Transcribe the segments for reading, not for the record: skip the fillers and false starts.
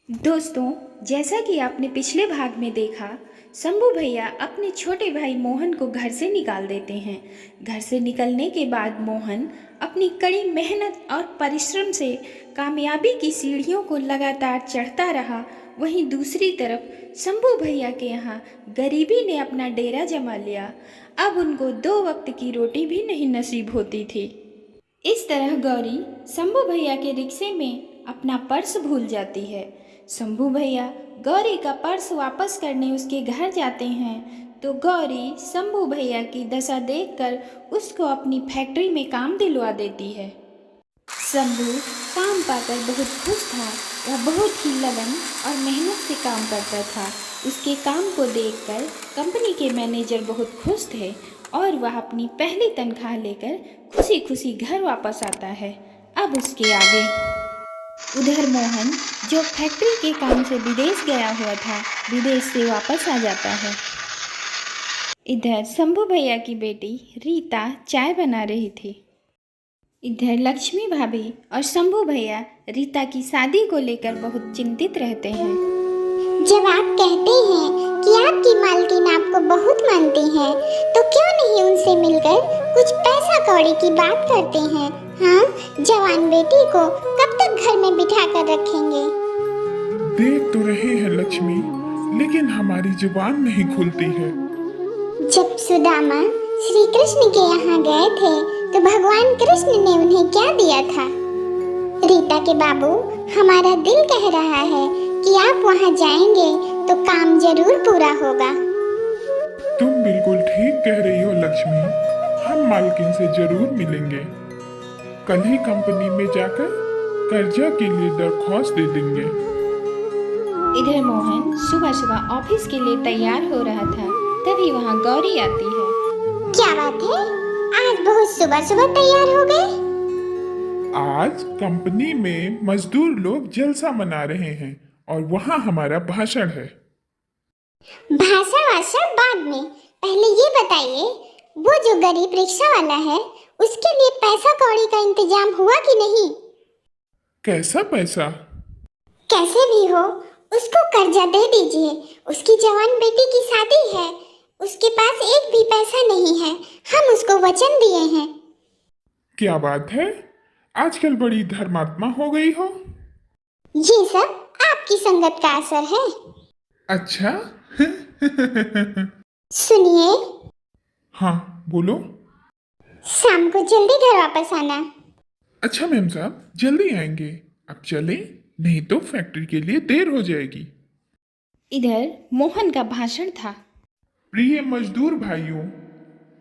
दोस्तों, जैसा कि आपने पिछले भाग में देखा, शंभू भैया अपने छोटे भाई मोहन को घर से निकाल देते हैं। घर से निकलने के बाद मोहन अपनी कड़ी मेहनत और परिश्रम से कामयाबी की सीढ़ियों को लगातार चढ़ता रहा। वहीं दूसरी तरफ शंभू भैया के यहाँ गरीबी ने अपना डेरा जमा लिया। अब उनको 2 वक्त की रोटी भी नहीं नसीब होती थी। इस तरह गौरी शंभू भैया के रिक्शे में अपना पर्स भूल जाती है। शंभू भैया गौरी का पर्स वापस करने उसके घर जाते हैं तो गौरी शंभू भैया की दशा देखकर उसको अपनी फैक्ट्री में काम दिलवा देती है। शंभू काम पाकर बहुत खुश था। वह बहुत ही लगन और मेहनत से काम करता था। उसके काम को देखकर कंपनी के मैनेजर बहुत खुश थे और वह अपनी पहली तनख्वाह लेकर खुशी खुशी घर वापस आता है। अब उसके आगे उधर मोहन, जो फैक्ट्री के काम से विदेश गया हुआ था, विदेश से वापस आ जाता है। इधर शंभू भैया की बेटी रीता चाय बना रही थी। इधर लक्ष्मी भाभी और शंभू भैया रीता की शादी को लेकर बहुत चिंतित रहते हैं। जब आप कहते हैं कि आपकी मालकिन आपको बहुत मानती है, तो क्यों नहीं उनसे मिलकर कुछ पैसा कौड़ी की बात करते हैं? हाँ, जवान बेटी को कब तक घर में बिठा कर रखेंगे? देख तो रहे हैं लक्ष्मी, लेकिन हमारी जुबान नहीं खुलती है। जब सुदामा श्री कृष्ण के यहाँ गए थे, तो भगवान कृष्ण ने उन्हें क्या दिया था? रीता के बाबू, हमारा दिल कह रहा है कि आप वहाँ जाएंगे तो काम जरूर पूरा होगा। तुम बिल्कुल ठीक कह रही हो लक्ष्मी, हम मालकिन से जरूर मिलेंगे। कल ही कंपनी में जाकर कर्जा के लिए दरख्वास्त दे देंगे। इधर मोहन सुबह सुबह ऑफिस के लिए तैयार हो रहा था, तभी वहाँ गौरी आती है। क्या बात है, आज बहुत सुबह सुबह तैयार हो गए? आज कंपनी में मजदूर लोग जलसा मना रहे हैं और वहाँ हमारा भाषण है। भाषा वाषा बाद में, पहले ये बताइए, वो जो गरीब रिक्शा वाला है, उसके लिए पैसा कौड़ी का इंतजाम हुआ कि नहीं? कैसा पैसा? कैसे भी हो, उसको कर्जा दे दीजिए। उसकी जवान बेटी की शादी है, उसके पास एक भी पैसा नहीं है। हम उसको वचन दिए हैं। क्या बात है, आजकल बड़ी धर्मात्मा हो गई हो। ये सब आपकी संगत का असर है। अच्छा। सुनिए, हाँ बोलो। शाम को जल्दी घर वापस आना। अच्छा मैम साहब, जल्दी आएंगे। अब चले, नहीं तो फैक्ट्री के लिए देर हो जाएगी। इधर मोहन का भाषण था। प्रिय मजदूर भाइयों,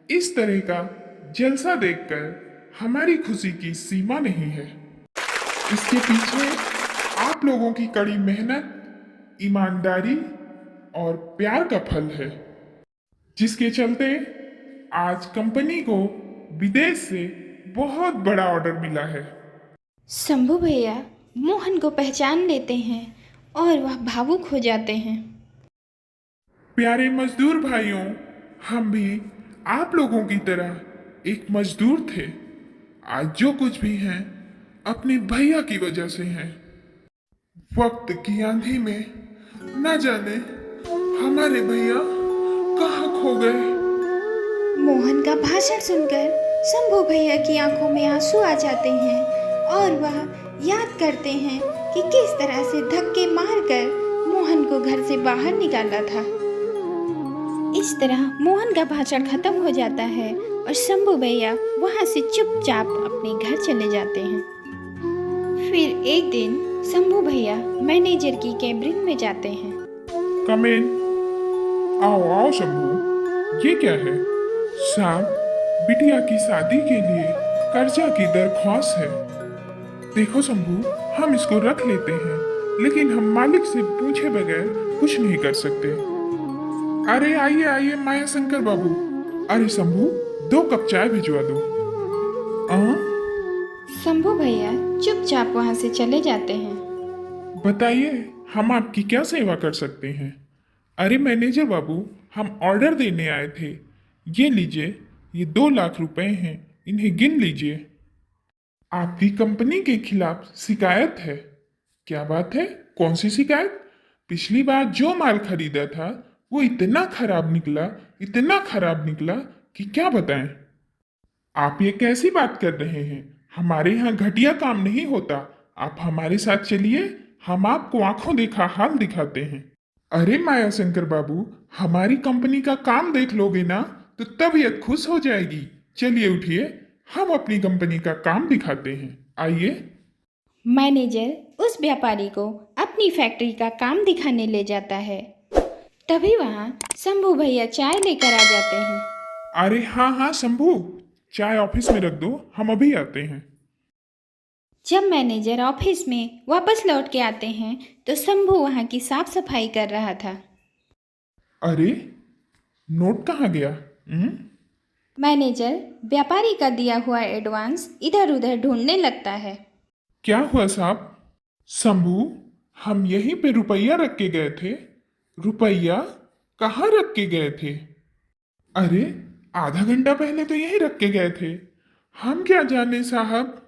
इस तरह का जलसा देखकर हमारी खुशी की सीमा नहीं है। इसके पीछे आप लोगों की कड़ी मेहनत, ईमानदारी और प्यार का फल है, जिसके चलते आज कंपनी को विदेश से बहुत बड़ा ऑर्डर मिला है। शंभू भैया मोहन को पहचान लेते हैं और वह भावुक हो जाते हैं। प्यारे मजदूर भाइयों, हम भी आप लोगों की तरह एक मजदूर थे। आज जो कुछ भी हैं, अपने भैया की वजह से हैं। वक्त की आंधी में न जाने हमारे भैया कहाँ खो गए। मोहन का भाषण सुनकर शंभू भैया की आंखों में आंसू आ जाते हैं और वह याद करते हैं कि किस तरह से धक्के मारकर मोहन को घर से बाहर निकाला था। इस तरह मोहन का भाषण खत्म हो जाता है और शंभू भैया वहाँ से चुपचाप अपने घर चले जाते हैं। फिर एक दिन शंभू भैया मैनेजर की कैबिन में जाते हैं। कम इन। आओ आओ शंभू, ये क्या है? साहब, बिटिया की शादी के लिए कर्जा की दरख्वास्त है। देखो शंभू, हम इसको रख लेते हैं, लेकिन हम मालिक से पूछे बगैर कुछ नहीं कर सकते। अरे आइए आइए माया शंकर बाबू। अरे शंभू, 2 कप चाय भिजवा दो। शंभू भैया चुपचाप वहाँ से चले जाते हैं। बताइए, हम आपकी क्या सेवा कर सकते हैं? अरे मैनेजर बाबू, हम ऑर्डर देने आए थे। ये लीजिए, ये 2 लाख रुपए हैं, इन्हें गिन लीजिए। आपकी कंपनी के खिलाफ शिकायत है। क्या बात है? कौन सी शिकायत? पिछली बार जो माल खरीदा था वो इतना खराब निकला, इतना खराब निकला कि क्या बताएं। आप ये कैसी बात कर रहे हैं? हमारे यहाँ घटिया काम नहीं होता। आप हमारे साथ चलिए, हम आपको आंखों देखा हाल दिखाते हैं। अरे माया शंकर बाबू, हमारी कंपनी का काम देख लोगे ना तो तबीयत खुश हो जाएगी। चलिए उठिए, हम अपनी कंपनी का काम दिखाते हैं, आइए। मैनेजर उस व्यापारी को अपनी फैक्ट्री का काम दिखाने ले जाता है। तभी वहाँ शंभू भैया चाय लेकर आ जाते हैं। अरे हाँ हाँ शंभू, चाय ऑफिस में रख दो, हम अभी आते हैं। जब मैनेजर ऑफिस में वापस लौट के आते हैं तो शंभू वहाँ की साफ सफाई कर रहा था। अरे नोट कहाँ गया? मैनेजर व्यापारी का दिया हुआ एडवांस इधर उधर ढूंढने लगता है। क्या हुआ साहब? शंभू, हम यहीं पे रुपया रख के गए थे। रुपया कहाँ रख के गए थे? अरे आधा घंटा पहले तो यहीं रख के गए थे। हम क्या जाने साहब।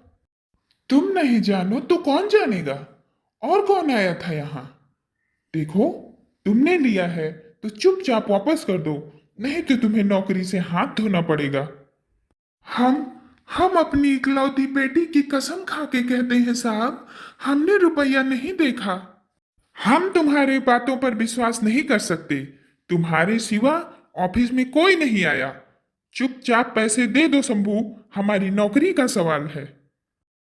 तुम नहीं जानो तो कौन जानेगा? और कौन आया था यहाँ? देखो, तुमने लिया है तो चुपचाप वापस कर दो, नहीं तो तुम्हें नौकरी से हाथ धोना पड़ेगा। हम अपनी इकलौती बेटी की कसम खा के कहते हैं साहब, हमने रुपया नहीं देखा। हम तुम्हारे बातों पर विश्वास नहीं कर सकते। तुम्हारे सिवा ऑफिस में कोई नहीं आया। चुपचाप पैसे दे दो शंभू, हमारी नौकरी का सवाल है।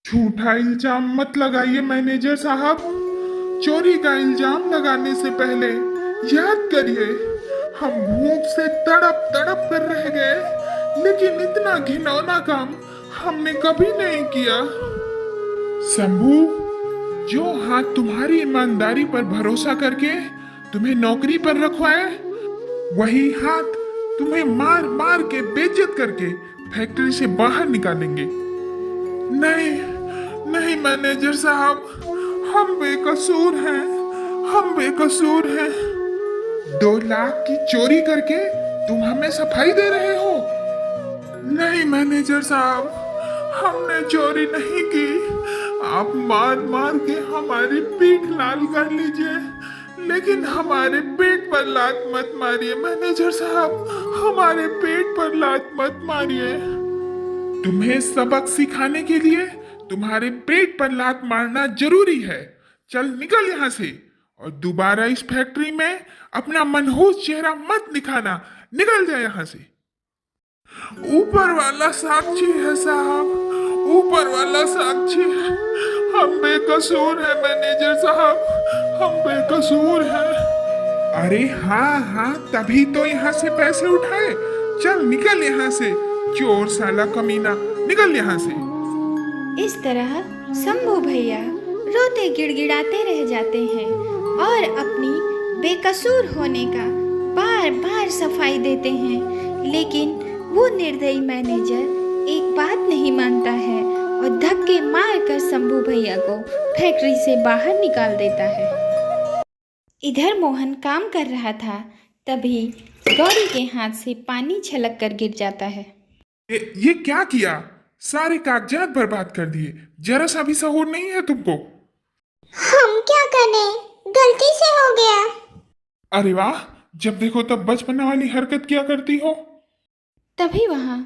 झूठा इल्जाम मत लगाइए मैनेजर साहब। चोरी का इल्जाम लगाने से पहले याद करिए, हम भूख से तड़प तड़प कर रह गए, लेकिन इतना घिनौना काम हमने कभी नहीं किया। शंभू, जो हाथ तुम्हारी ईमानदारी पर भरोसा करके तुम्हें नौकरी पर रखवाए, वही हाथ तुम्हें मार मार के बेइज्जत करके फैक्ट्री से बाहर निकालेंगे। नहीं नहीं मैनेजर साहब, हम बेकसूर हैं, हम बेकसूर हैं। 2 लाख की चोरी करके तुम हमें सफाई दे रहे हो? नहीं मैनेजर साहब, हमने चोरी नहीं की। आप मार मार के हमारी पीठ लाल कर लीजिए, लेकिन हमारे पेट पर लात मत मारिए मैनेजर साहब, हमारे पेट पर लात मत मारिए। तुम्हें सबक सिखाने के लिए तुम्हारे पेट पर लात मारना जरूरी है। चल निकल यहाँ से, और दोबारा इस फैक्ट्री में अपना मनहूस चेहरा मत दिखाना। निकल जाए यहाँ से। ऊपर वाला साक्षी है साहब, ऊपर वाला साक्षी है। हम बेकसूर हैं मैनेजर साहब, हम बेकसूर हैं। अरे हाँ हाँ, तभी तो यहाँ से पैसे उठाए। चल निकल यहाँ से, चोर साला कमीना, निकल यहाँ से। इस तरह शंभू भैया रोते गिड़गिड़ाते रह जाते हैं और अपनी बेकसूर होने का बार बार सफाई देते हैं, लेकिन वो निर्दयी मैनेजर एक बात नहीं मानता है और धक्के मारकर शंभू भैया को फैक्ट्री से बाहर निकाल देता है। इधर मोहन काम कर रहा था, तभी गौरी के हाथ से पानी छलक कर गिर जाता है। ये क्या किया? सारे कागजात बर्बाद कर दिए। जरा सा भी सहूर नहीं है तुमको? हम क्या करें, गलती से हो गया। अरे वाह, जब देखो तब बचपना वाली हरकत क्या करती हो। तभी वहाँ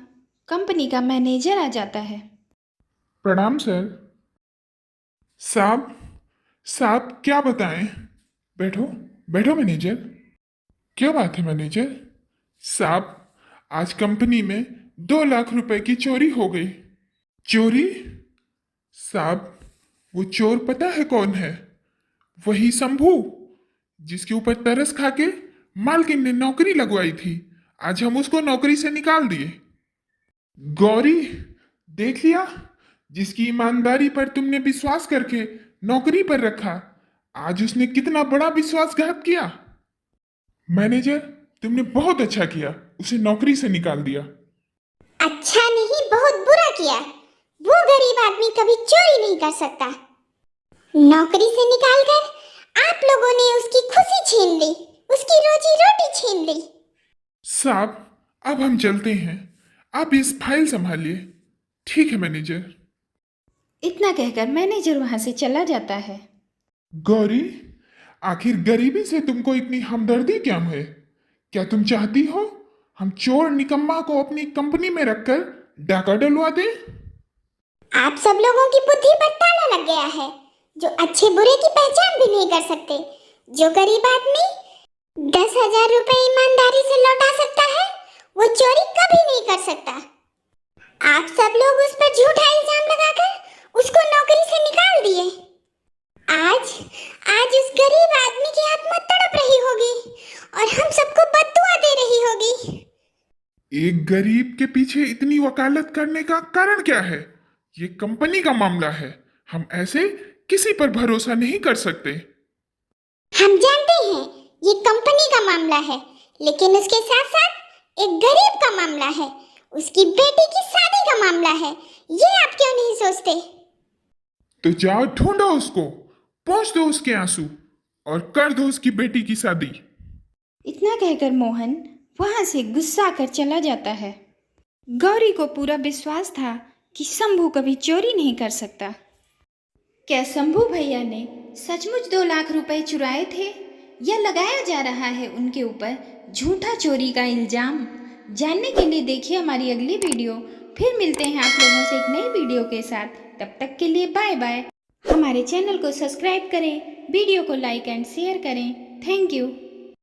कंपनी का मैनेजर आ जाता है। प्रणाम सर। साहब क्या बताएं? बैठो बैठो मैनेजर। क्या बात है मैनेजर साहब? आज कंपनी में 2 लाख रुपए की चोरी हो गई। चोरी? साहब, वो चोर पता है कौन है? वही शंभू, जिसके ऊपर तरस खा के मालकिन ने नौकरी लगवाई थी। आज हम उसको नौकरी से निकाल दिए। गौरी, देख लिया, जिसकी ईमानदारी पर तुमने विश्वास करके नौकरी पर रखा, आज उसने कितना बड़ा विश्वासघात किया। मैनेजर, तुमने बहुत अच्छा किया, उसे नौकरी से निकाल दिया। अच्छा नहीं, बहुत बुरा किया। वो गरीब आदमी कभी चोरी नहीं कर सकता। नौकरी से निकालकर आप लोगों ने उसकी खुशी छीन ली, उसकी रोजी रोटी छीन ली। साहब, अब हम चलते हैं, आप इस फाइल संभालिए। ठीक है मैनेजर। इतना कहकर मैनेजर वहाँ से चला जाता है। गौरी, आखिर गरीबी से तुमको इतनी हमदर्दी क्यों है? क्या तुम चाहती हो हम चोर निकम्मा को अपनी कंपनी में रखकर डाका डलवा दें? आप सब लोगों की बुद्धि पर ताला लग गया है, जो अच्छे बुरे की पहचान भी नहीं कर सकते। जो गरीब आदमी 10,000 रुपए ईमानदारी से लौटा सकता है, वो चोरी कभी नहीं कर सकता। आप सब लोग उस पर झूठा इल्जाम लगाकर उसको नौकरी से निकाल दिए। आज उस गरीब आदमी की आत्मा तड़प रही होगी और हम सबको बद्दुआ दे रही होगी। एक गरीब के पीछे इतनी वकालत करने का कारण क्या है? ये कंपनी का मामला है, हम ऐसे किसी पर भरोसा नहीं कर सकते। हम जानते हैं ये कंपनी का मामला है, लेकिन उसके साथ साथ एक गरीब का मामला है, उसकी बेटी की शादी का मामला है। ये आप क्यों नहीं सोचते? तो जाओ ढूंढो उसको, पोंछ दो उसके आंसू और कर दो उसकी बेटी की शादी। इतना कहकर मोहन वहां से गुस्सा कर चला जाता है। गौरी को पूरा विश्वास था कि शंभू कभी चोरी नहीं कर सकता। क्या शंभू भैया ने सचमुच 2 लाख रुपए चुराए थे या लगाया जा रहा है उनके ऊपर झूठा चोरी का इल्जाम? जानने के लिए देखिए हमारी अगली वीडियो। फिर मिलते हैं आप लोगों से एक नई वीडियो के साथ। तब तक के लिए बाय बाय। हमारे चैनल को सब्सक्राइब करें, वीडियो को लाइक एंड शेयर करें। Thank you.